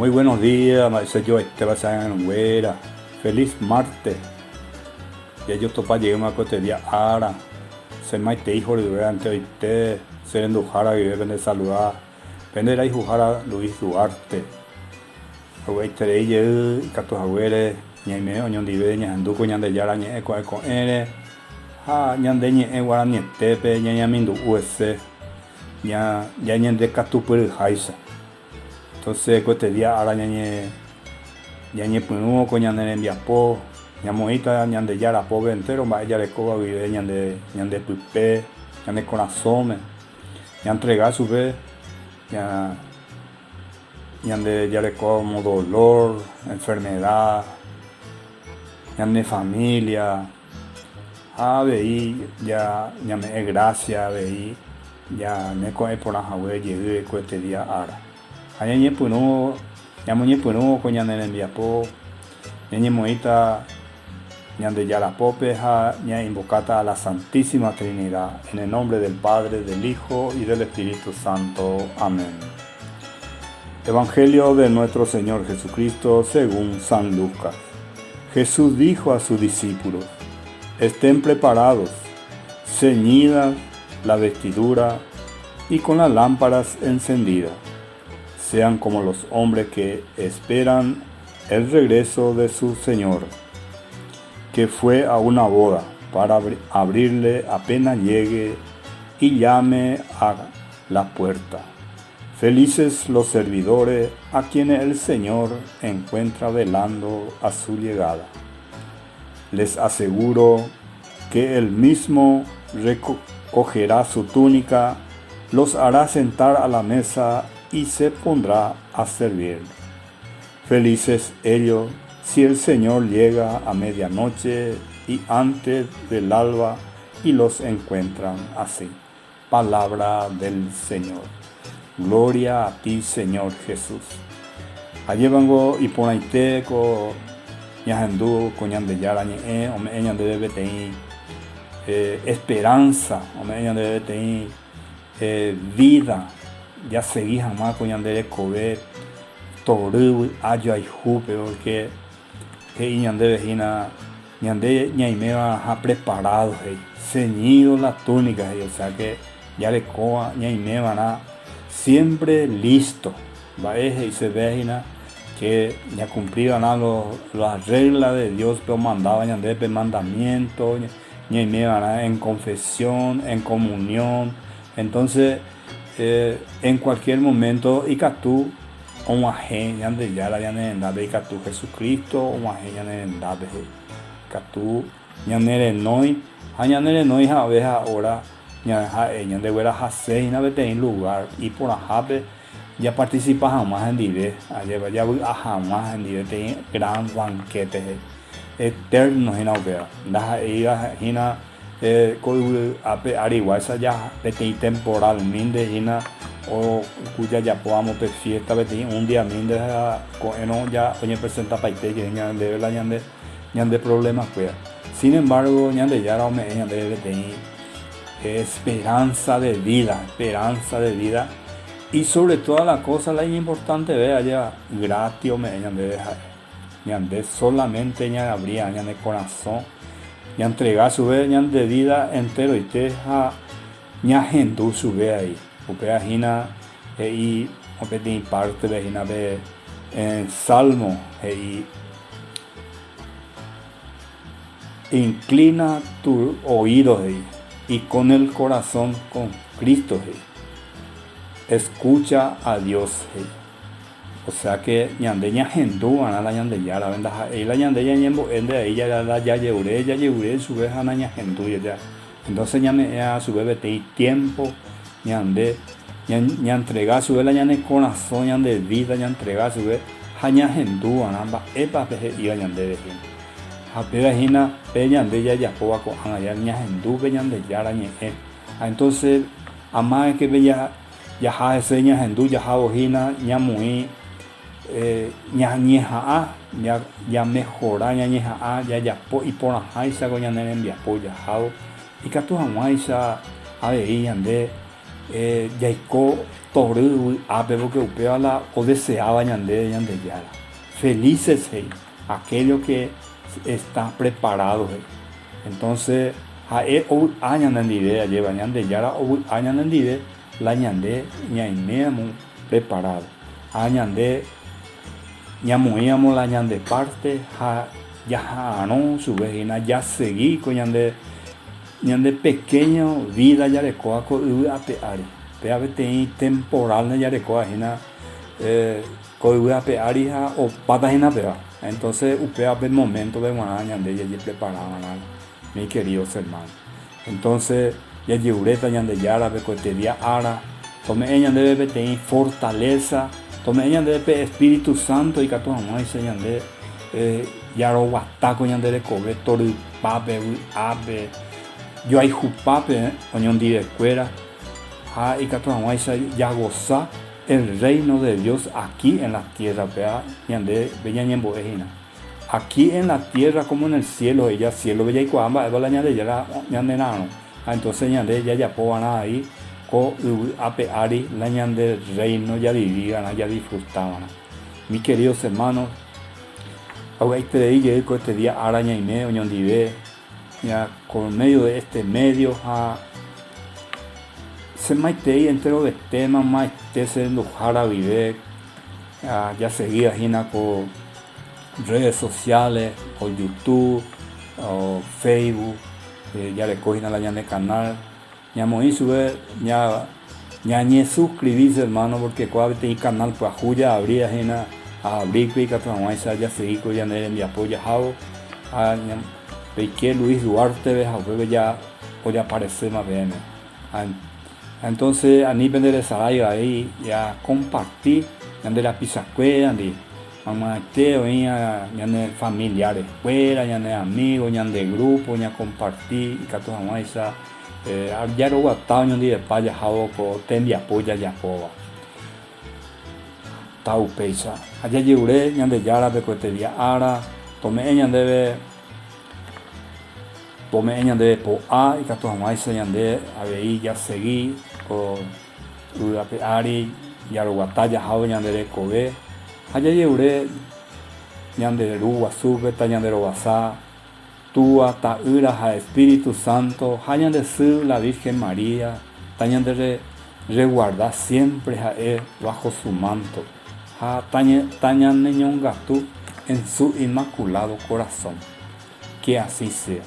Muy buenos días, soy yo Esteban Güera. Feliz martes. Ya yo topa llegué a cotería ara. Se maite hijo de durante hoy te ser endujara y deben de saludar. Vender ahí jujara Luis Duarte. Hoy te de ella y catos agüeres. Ña me oñón dive ña anduco ñan de yara ña eco eco ere. Ha ñan de ña guara ña tepe ña mindu US. Ya ñan de catupur jaisa. Entonces, este día ahora ñañe punúo con ñande enviapo, ñamoita ñande yara pobre entero, va ella de coba vive ñande pupe, ñande corazón, ña entregar su vez, ñande ya de como dolor, enfermedad, ñande familia, veí ya me gracia, veí ya me coge por la jabue llegué con este día ahora. Ñañe puno con ñande enviapo, ñañe moita ñande yara pope ña invocata a la Santísima Trinidad, en el nombre del Padre, del Hijo y del Espíritu Santo. Amén. Evangelio de nuestro Señor Jesucristo según San Lucas. Jesús dijo a sus discípulos: estén preparados, ceñidas la vestidura y con las lámparas encendidas. Sean como los hombres que esperan el regreso de su Señor, que fue a una boda para abrirle apenas llegue y llame a la puerta. Felices los servidores a quienes el Señor encuentra velando a su llegada. Les aseguro que Él mismo recogerá su túnica, los hará sentar a la mesa y se pondrá a servir. Felices ellos si el Señor llega a medianoche y antes del alba y los encuentran así. Palabra del Señor. Gloria a ti, Señor Jesús. Ayer vengo y por ahí te con ñahendú con ñande yara ñe o me ñande debe tener esperanza o me ñande debe tener vida. Ya seguí jamás con ñande de cober toru ayo ay jupe porque ñande vejina ñande ñaimeva ha preparado ceñido la túnica o sea que ya le coa ñaimeva na siempre listo va y se vejina que ya cumplían las reglas de Dios pero mandaba ñande de mandamiento ñaimeva en confesión en comunión. Entonces en cualquier momento y catú o aje ñande yara ñande ndabe catú Jesucristo o aje ñande ndabe catú ñande noi a veces ahora ñande huera hase na vete en lugar y por ajabe ya participa jamás en dive allá ya jamás en dive te gran banquete eterno en vea da ira hina coi ape ariguasa ya vete temporalmente hina o cuya ya podamos per fiesta vete un día minde no ya oye presenta paite que ñande la ñande problemas pues sin embargo ñande ya no me ñande vete esperanza de vida y sobre todas las cosas la importante vea ya gratis me ñande solamente ñande abría ñande corazón ña entregar su vez ñande vida entero y te ña gente su vez ahí porque ajina y opeti parte de ajina ve en salmo y inclina tu oído y con el corazón con Cristo escucha a Dios o sea que ñande ña hendú ana la ñande ya la ventaja y la ñande ya ñembo ende ella ya lleure su vez ana ña hendú ya entonces ña me a su bebé te tiempo ñande ña entregar su vez la ñande corazón ñande vida ña entregar su vez ña hendú ana ba epa peje iba ñande de apega hina pe ñande ya poa con ana ya ña hendú pe ñande ya la ñe entonces ama que bella ya ese ña hendú ya hina ña muy ña ñeja ya mejora ña ñeja ya po y por jaisa con ña envia po ya y catu jamás a ver ñande yaiko toru ape porque upea la o deseaba ñande yara. Felices hey, aquello que está preparado hey. Entonces o añan en idea lleva ñande yara o añan en idea la ñande ñaineamos preparado añande ñamuíamos la ñande parte ya no su vejina ya seguí con ñande pequeño vida ya de coa co ape ari pe tem temporal ya de coa hina co ape ari o pata hina pea entonces upea el momento de mañana de ya preparaba mi queridos hermanos. Entonces ya lleureta ñande yara pe cote día ara tome ella debe tener fortaleza tome ella debe Espíritu Santo y cato amai se ñande yaro guataco ñande de cobe tori pape ape yo hay jupape oñón di de cuera y cato amai se ya goza el reino de Dios aquí en la tierra pea ñande beña ñembo ejina aquí en la tierra como en el cielo ella cielo bella y cuamba eva la ñande ya ñande nano entonces ñande ya po nada ahí co ape ari la ñande reino ya vivían ya disfrutaban. Mis queridos hermanos ahora este día araña y medio oñón di ve ya con medio de este medio se maite entero de temas más se enojara vive ya seguía gina con redes sociales o YouTube o Facebook ya le cogen a la ñane canal ya moí sube ya ni suscribirse hermano porque cuando te canal pues juya abría gina abrir que ya seguí con ya en apoya jao que Luis Duarte ve ya hoy aparece más bien entonces a nivel de salario ahí ya compartí de la pizzacue andi mamá ya familiares fuera ya amigos ya de grupo ya compartí y cato esa ya lo guatao ya de paya jao co tendi apoya ya coba tau peisa allá lleuré ya de yara de cotería ara tomé ella de po a y cato esa ya de ahí ya seguí con ari ya lo guataya jao ya de cobe allá lleuré ñande ruwa sube ta ñande robasa tua ta ira ha Espíritu Santo ñande su la Virgen María ta ñande reguarda siempre bajo su manto ta ñande ñonga tú en su inmaculado corazón que así sea.